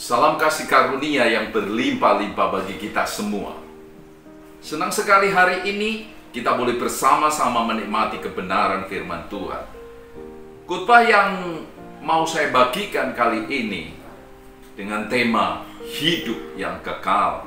Salam kasih karunia yang berlimpah-limpah bagi kita semua. Senang sekali hari ini kita boleh bersama-sama menikmati kebenaran firman Tuhan. Khotbah yang mau saya bagikan kali ini dengan tema hidup yang kekal.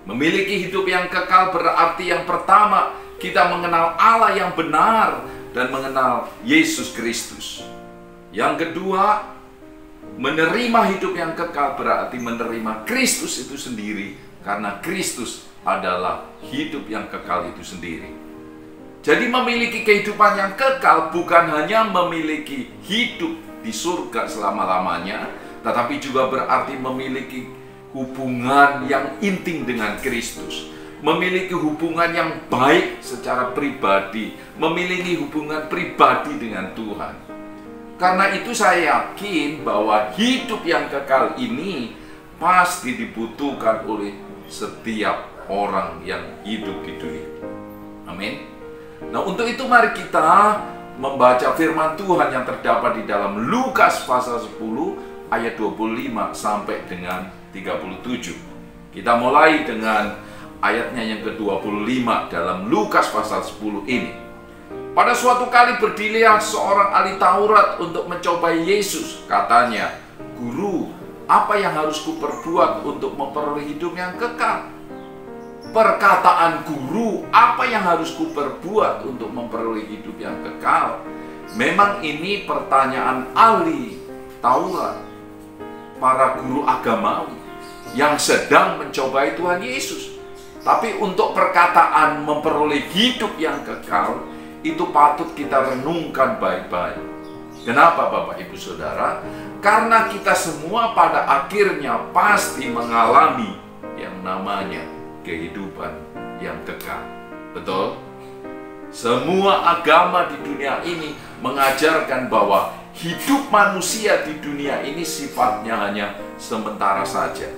Memiliki hidup yang kekal berarti yang pertama, kita mengenal Allah yang benar dan mengenal Yesus Kristus. Yang kedua, menerima hidup yang kekal berarti menerima Kristus itu sendiri, karena Kristus adalah hidup yang kekal itu sendiri. Jadi memiliki kehidupan yang kekal bukan hanya memiliki hidup di surga selama-lamanya, tetapi juga berarti memiliki hubungan yang intim dengan Kristus, memiliki hubungan yang baik secara pribadi, memiliki hubungan pribadi dengan Tuhan. Karena itu saya yakin bahwa hidup yang kekal ini pasti dibutuhkan oleh setiap orang yang hidup di dunia. Amin. Nah, untuk itu mari kita membaca firman Tuhan yang terdapat di dalam Lukas pasal 10 ayat 25 sampai dengan 37. Kita mulai dengan ayatnya yang ke-25 dalam Lukas pasal 10 ini. Pada suatu kali berdirilah seorang ahli Taurat untuk mencobai Yesus. Katanya, "Guru, apa yang harus kuperbuat untuk memperoleh hidup yang kekal?" Perkataan guru, apa yang harus kuperbuat untuk memperoleh hidup yang kekal? Memang ini pertanyaan ahli Taurat, para guru agamawi yang sedang mencobai Tuhan Yesus. Tapi untuk perkataan memperoleh hidup yang kekal, itu patut kita renungkan baik-baik. Kenapa Bapak Ibu Saudara? Karena kita semua pada akhirnya pasti mengalami yang namanya kehidupan yang kekal. Betul? Semua agama di dunia ini mengajarkan bahwa hidup manusia di dunia ini sifatnya hanya sementara saja.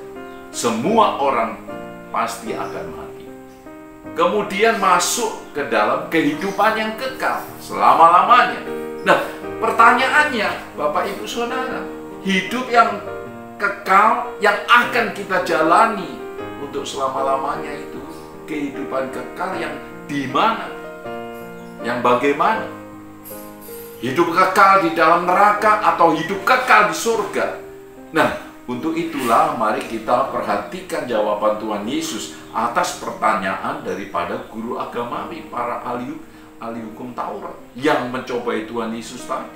Semua orang pasti akan mati, kemudian masuk ke dalam kehidupan yang kekal selama-lamanya. Nah, pertanyaannya Bapak Ibu Saudara, hidup yang kekal yang akan kita jalani untuk selama-lamanya itu kehidupan kekal yang di mana? Yang bagaimana? Hidup kekal di dalam neraka atau hidup kekal di surga? Nah, untuk itulah mari kita perhatikan jawaban Tuhan Yesus atas pertanyaan daripada guru agamawi, para ahli hukum Taurat yang mencobai Tuhan Yesus tadi.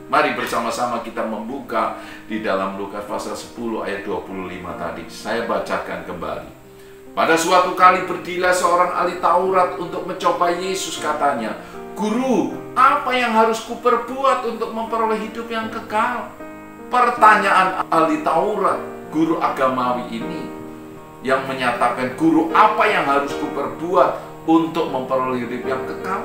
Mari bersama-sama kita membuka di dalam Lukas pasal 10 ayat 25 tadi. Saya bacakan kembali. Pada suatu kali berdirilah seorang ahli Taurat untuk mencobai Yesus. Katanya, "Guru, apa yang harus kuperbuat untuk memperoleh hidup yang kekal?" Pertanyaan ahli Taurat, guru agamawi ini yang menyatakan, "Guru, apa yang harus kuperbuat untuk memperoleh hidup yang kekal?"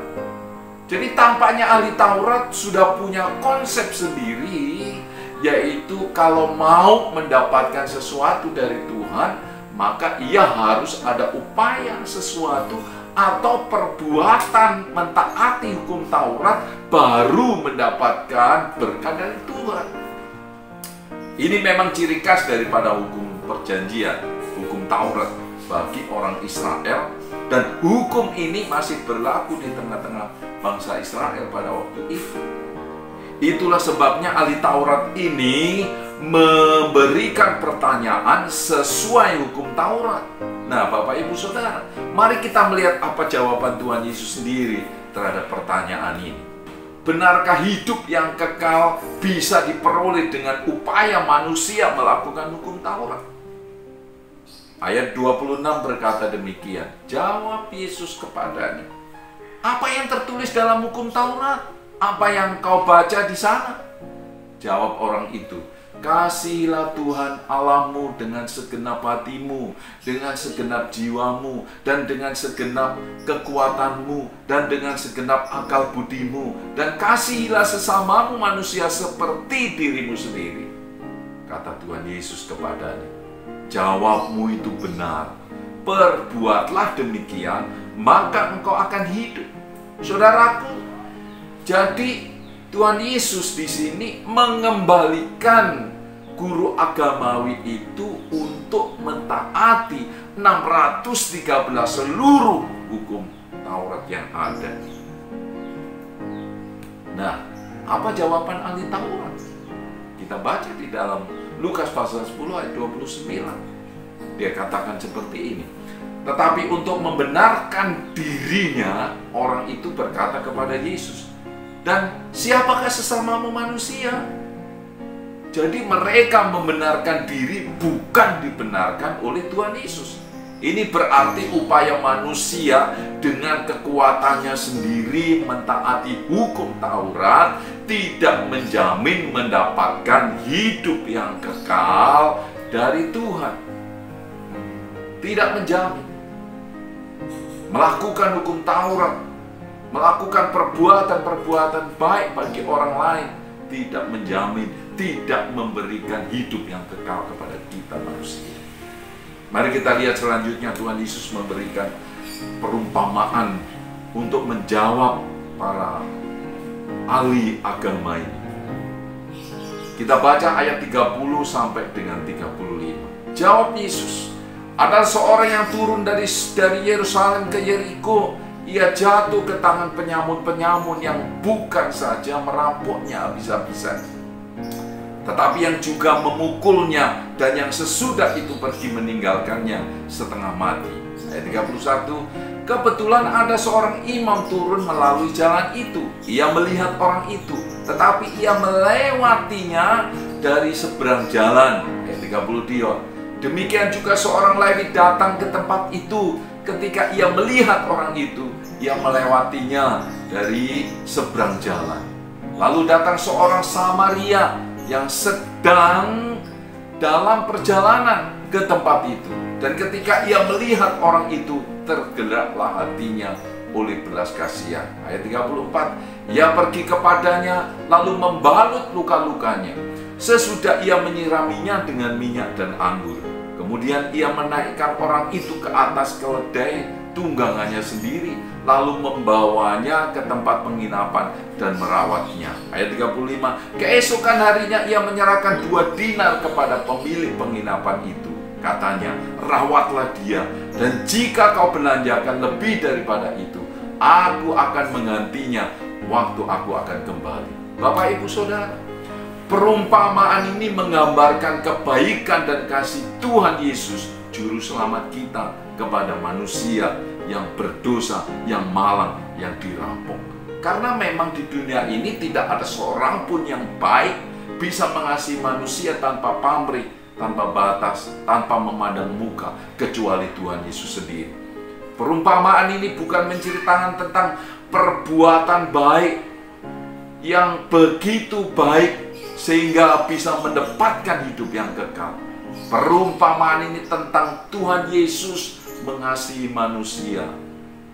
Jadi tampaknya ahli Taurat sudah punya konsep sendiri, yaitu kalau mau mendapatkan sesuatu dari Tuhan, maka ia harus ada upaya sesuatu atau perbuatan mentaati hukum Taurat baru mendapatkan berkat dari Tuhan. Ini memang ciri khas daripada hukum perjanjian, hukum Taurat bagi orang Israel, dan hukum ini masih berlaku di tengah-tengah bangsa Israel pada waktu itu. Itulah sebabnya ahli Taurat ini memberikan pertanyaan sesuai hukum Taurat. Nah, Bapak Ibu Saudara, mari kita melihat apa jawaban Tuhan Yesus sendiri terhadap pertanyaan ini. Benarkah hidup yang kekal bisa diperoleh dengan upaya manusia melakukan hukum Taurat? Ayat 26 berkata demikian. Jawab Yesus kepadanya, "Apa yang tertulis dalam hukum Taurat? Apa yang kau baca di sana?" Jawab orang itu, "Kasihilah Tuhan Allahmu dengan segenap hatimu, dengan segenap jiwamu, dan dengan segenap kekuatanmu, dan dengan segenap akal budimu, dan kasihilah sesamamu manusia seperti dirimu sendiri." Kata Tuhan Yesus kepadanya, "Jawabmu itu benar. Perbuatlah demikian, maka engkau akan hidup." Saudaraku, jadi Tuhan Yesus di sini mengembalikan guru agamawi itu untuk mentaati 613 seluruh hukum Taurat yang ada. Nah, apa jawaban ahli Taurat? Kita baca di dalam Lukas pasal 10 ayat 29. Dia katakan seperti ini. Tetapi untuk membenarkan dirinya, orang itu berkata kepada Yesus, "Dan siapakah sesamamu manusia?" Jadi mereka membenarkan diri, bukan dibenarkan oleh Tuhan Yesus. Ini berarti upaya manusia dengan kekuatannya sendiri mentaati hukum Taurat tidak menjamin mendapatkan hidup yang kekal dari Tuhan. Tidak menjamin. Melakukan hukum Taurat, melakukan perbuatan-perbuatan baik bagi orang lain, tidak menjamin, tidak memberikan hidup yang kekal kepada kita manusia. Mari kita lihat selanjutnya, Tuhan Yesus memberikan perumpamaan untuk menjawab para ahli agama ini. Kita baca ayat 30 sampai dengan 35. Jawab Yesus, "Ada seorang yang turun dari Yerusalem ke Yeriko. Ia jatuh ke tangan penyamun-penyamun yang bukan saja merampoknya habis-habisan, tetapi yang juga memukulnya, dan yang sesudah itu pergi meninggalkannya setengah mati." Ayat 31, "Kebetulan ada seorang imam turun melalui jalan itu. Ia melihat orang itu, tetapi ia melewatinya dari seberang jalan." Ayat 32, "Demikian juga seorang Lewi datang ke tempat itu. Ketika ia melihat orang itu, ia melewatinya dari seberang jalan. Lalu datang seorang Samaria yang sedang dalam perjalanan ke tempat itu. Dan ketika ia melihat orang itu, tergeraklah hatinya oleh belas kasihan." Ayat 34, "Ia pergi kepadanya, lalu membalut luka-lukanya. Sesudah ia menyiraminya dengan minyak dan anggur. Kemudian ia menaikkan orang itu ke atas keledai tunggangannya sendiri, lalu membawanya ke tempat penginapan dan merawatnya." Ayat 35, "Keesokan harinya ia menyerahkan 2 dinar kepada pemilik penginapan itu. Katanya, 'Rawatlah dia, dan jika kau belanjakan lebih daripada itu, aku akan menggantinya waktu aku akan kembali.'" Bapak, Ibu, Saudara, perumpamaan ini menggambarkan kebaikan dan kasih Tuhan Yesus, Juru Selamat kita, kepada manusia yang berdosa, yang malang, yang dirampok. Karena memang di dunia ini tidak ada seorang pun yang baik bisa mengasihi manusia tanpa pamrih, tanpa batas, tanpa memandang muka, kecuali Tuhan Yesus sendiri. Perumpamaan ini bukan menceritakan tentang perbuatan baik yang begitu baik sehingga bisa mendapatkan hidup yang kekal. Perumpamaan ini tentang Tuhan Yesus mengasihi manusia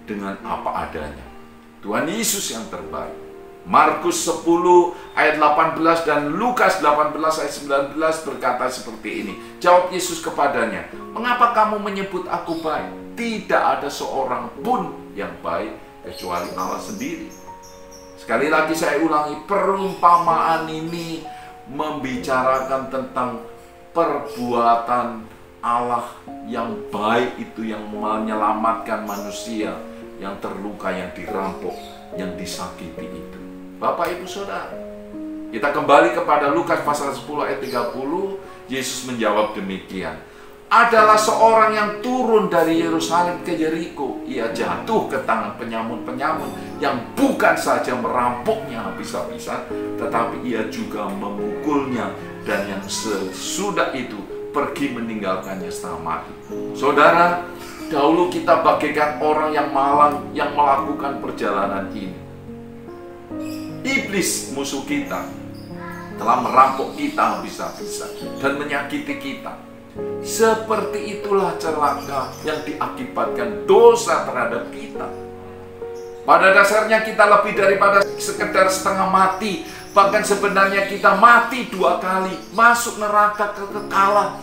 dengan apa adanya. Tuhan Yesus yang terbaik. Markus 10 ayat 18 dan Lukas 18 ayat 19 berkata seperti ini. Jawab Yesus kepadanya, "Mengapa kamu menyebut aku baik? Tidak ada seorang pun yang baik kecuali Allah sendiri." Sekali lagi saya ulangi, perumpamaan ini membicarakan tentang perbuatan Allah yang baik itu, yang menyelamatkan manusia yang terluka, yang dirampok, yang disakiti itu. Bapak, Ibu, Saudara, kita kembali kepada Lukas pasal 10 ayat 30. Yesus menjawab demikian, "Adalah seorang yang turun dari Yerusalem ke Yeriko. Ia jatuh ke tangan penyamun-penyamun yang bukan saja merampoknya habis-habisan, tetapi ia juga memukulnya, dan yang sesudah itu pergi meninggalkannya setengah mati." Saudara, dahulu kita bagaikan orang yang malang yang melakukan perjalanan ini. Iblis, musuh kita, telah merampok kita habis-habisan dan menyakiti kita. Seperti itulah celaka yang diakibatkan dosa terhadap kita. Pada dasarnya kita lebih daripada sekedar setengah mati. Bahkan sebenarnya kita mati 2 kali, masuk neraka kekekalan.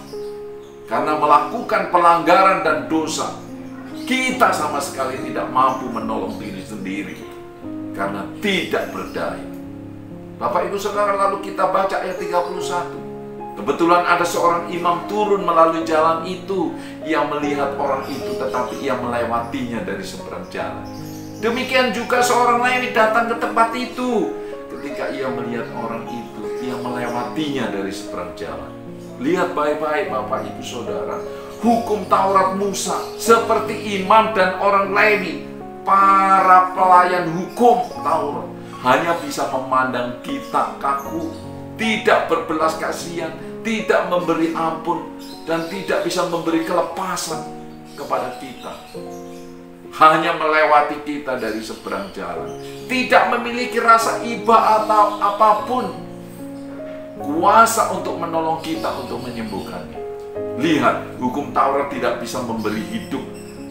Karena melakukan pelanggaran dan dosa, kita sama sekali tidak mampu menolong diri sendiri. Karena tidak berdaya. Bapak, Ibu, Saudara, lalu kita baca ayat 31. Kebetulan ada seorang imam turun melalui jalan itu. Ia melihat orang itu, tetapi ia melewatinya dari seberang jalan. Demikian juga seorang Lewi datang ke tempat itu. Ketika ia melihat orang itu, ia melewatinya dari seberang jalan. Lihat baik-baik Bapak Ibu Saudara, hukum Taurat Musa seperti imam dan orang Lewi, para pelayan hukum Taurat, hanya bisa memandang kita kaku, tidak berbelas kasihan, tidak memberi ampun, dan tidak bisa memberi kelepasan kepada kita. Hanya melewati kita dari seberang jalan, tidak memiliki rasa iba atau apapun, kuasa untuk menolong kita untuk menyembuhkannya. Lihat, hukum Taurat tidak bisa memberi hidup,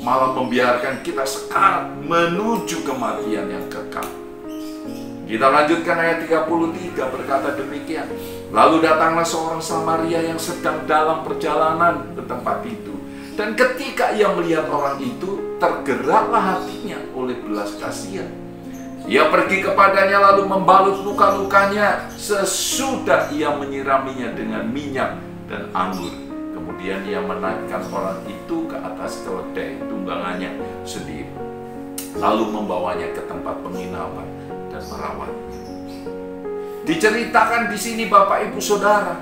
malah membiarkan kita sekarat menuju kematian yang kekal. Kita lanjutkan ayat 33, berkata demikian. Lalu datanglah seorang Samaria yang sedang dalam perjalanan ke tempat itu. Dan ketika ia melihat orang itu, tergeraklah hatinya oleh belas kasihan. Ia pergi kepadanya lalu membalut luka-lukanya. Sesudah ia menyiraminya dengan minyak dan anggur. Kemudian ia menaikkan orang itu ke atas keledai tunggangannya sendiri, lalu membawanya ke tempat penginapan dan merawatnya. Diceritakan di sini Bapak Ibu Saudara,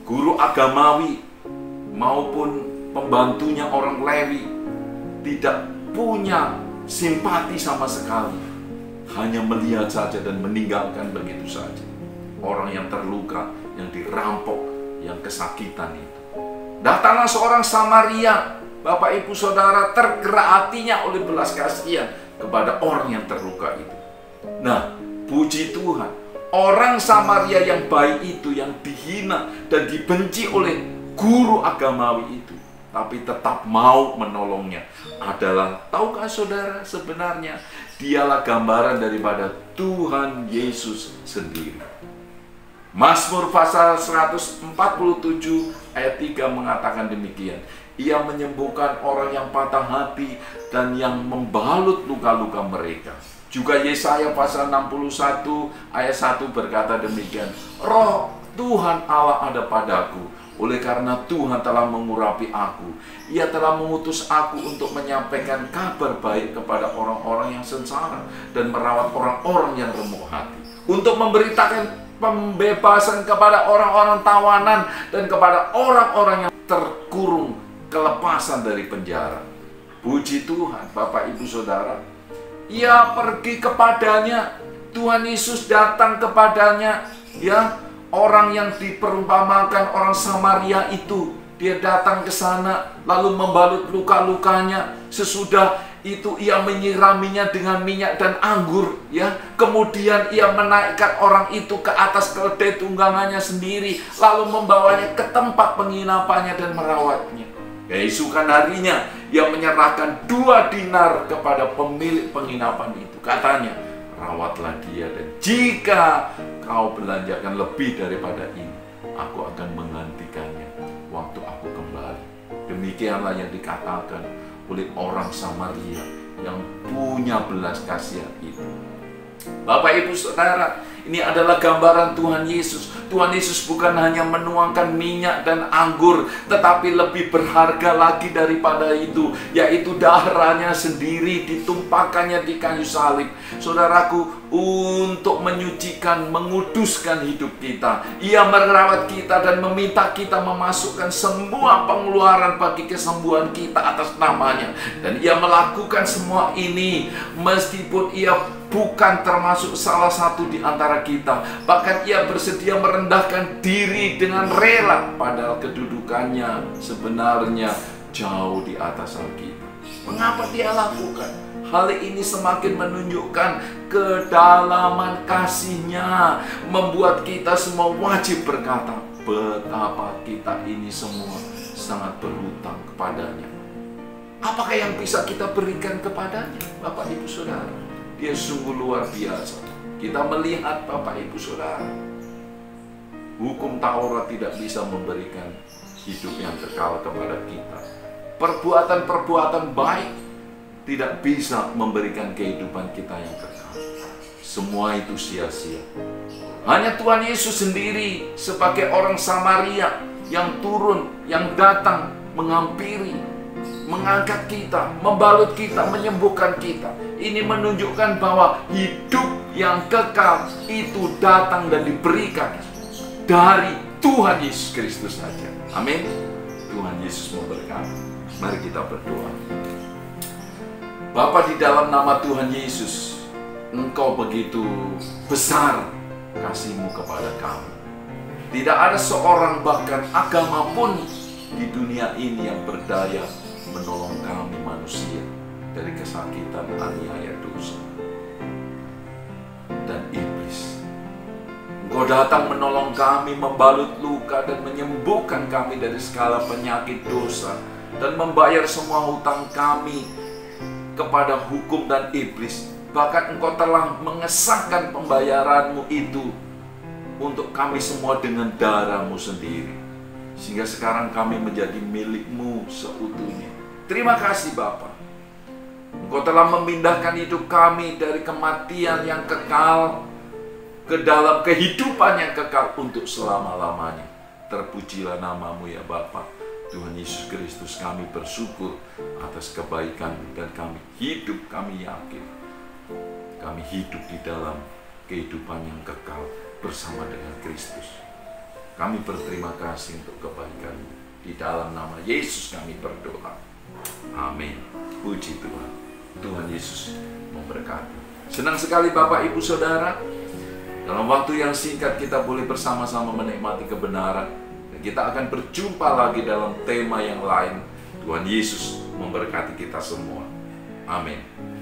guru agamawi maupun pembantunya orang Lewi tidak punya simpati sama sekali, hanya melihat saja dan meninggalkan begitu saja orang yang terluka, yang dirampok, yang kesakitan itu. Datanglah seorang Samaria, Bapak Ibu Saudara, tergerak hatinya oleh belas kasihan kepada orang yang terluka itu. Nah, puji Tuhan, orang Samaria yang baik itu, yang dihina dan dibenci oleh guru agamawi itu, tapi tetap mau menolongnya, adalah, tahukah saudara, sebenarnya dialah gambaran daripada Tuhan Yesus sendiri. Mazmur pasal 147 ayat 3 mengatakan demikian. Ia menyembuhkan orang yang patah hati dan yang membalut luka-luka mereka. Juga Yesaya pasal 61 ayat 1 berkata demikian. Roh Tuhan Allah ada padaku, oleh karena Tuhan telah mengurapi aku. Ia telah mengutus aku untuk menyampaikan kabar baik kepada orang-orang yang sengsara dan merawat orang-orang yang remuk hati, untuk memberitakan pembebasan kepada orang-orang tawanan dan kepada orang-orang yang terkurung, kelepasan dari penjara. Puji Tuhan, Bapak Ibu Saudara. Ia pergi kepadanya, Tuhan Yesus datang kepadanya, ya, orang yang diperumpamakan orang Samaria itu, dia datang ke sana lalu membalut luka-lukanya. Sesudah itu ia menyiraminya dengan minyak dan anggur, ya. Kemudian ia menaikkan orang itu ke atas keledai tunggangannya sendiri, lalu membawanya ke tempat penginapannya dan merawatnya. Keesokan harinya ia menyerahkan 2 dinar kepada pemilik penginapan itu. Katanya, rawatlah dia, dan jika kau belanjakan lebih daripada ini, aku akan menggantikannya waktu aku kembali. Demikianlah yang dikatakan oleh orang Samaria yang punya belas kasihan itu. Bapak Ibu Saudara, ini adalah gambaran Tuhan Yesus. Tuhan Yesus bukan hanya menuangkan minyak dan anggur, tetapi lebih berharga lagi daripada itu, yaitu darahnya sendiri ditumpahkannya di kayu salib, saudaraku, untuk menyucikan, menguduskan hidup kita. Ia merawat kita dan meminta kita memasukkan semua pengeluaran bagi kesembuhan kita atas namanya. Dan ia melakukan semua ini meskipun ia bukan termasuk salah satu di antara kita. Bahkan ia bersedia merendahkan diri dengan rela, padahal kedudukannya sebenarnya jauh di atas kita. Mengapa dia lakukan? Hal ini semakin menunjukkan kedalaman kasih-Nya, membuat kita semua wajib berkata, betapa kita ini semua sangat berhutang kepadanya. Apakah yang bisa kita berikan kepadanya, Bapak Ibu Saudara? Dia sungguh luar biasa. Kita melihat, Bapak Ibu Saudara, hukum Taurat tidak bisa memberikan hidup yang kekal kepada kita. Perbuatan-perbuatan baik tidak bisa memberikan kehidupan kita yang kekal. semua itu sia-sia. Hanya Tuhan Yesus sendiri sebagai orang Samaria yang turun, yang datang menghampiri, mengangkat kita, membalut kita, menyembuhkan kita. Ini menunjukkan bahwa hidup yang kekal itu datang dan diberikan dari Tuhan Yesus Kristus saja. Amin. Tuhan Yesus memberkati. Mari kita berdoa. Bapa, di dalam nama Tuhan Yesus, Engkau begitu besar kasih-Mu kepada kami. Tidak ada seorang, bahkan agama pun di dunia ini yang berdaya menolong kami manusia dari kesakitan, aniaya, dosa, dan iblis. Engkau datang menolong kami, membalut luka dan menyembuhkan kami dari segala penyakit dosa, dan membayar semua hutang kami kepada hukum dan iblis. Bahkan Engkau telah mengesahkan pembayaran-Mu itu untuk kami semua dengan darah-Mu sendiri, sehingga sekarang kami menjadi milik-Mu seutuhnya. Terima kasih Bapa. Engkau telah memindahkan hidup kami dari kematian yang kekal ke dalam kehidupan yang kekal untuk selama-lamanya. Terpujilah nama-Mu ya Bapa. Tuhan Yesus Kristus, kami bersyukur atas kebaikan dan kami hidup, kami yakin kami hidup di dalam kehidupan yang kekal bersama dengan Kristus. Kami berterima kasih untuk kebaikan. Di dalam nama Yesus kami berdoa. Amin. Puji Tuhan. Tuhan Yesus memberkati. Senang sekali Bapak Ibu Saudara, dalam waktu yang singkat kita boleh bersama-sama menikmati kebenaran. Dan kita akan berjumpa lagi dalam tema yang lain. Tuhan Yesus memberkati kita semua. Amin.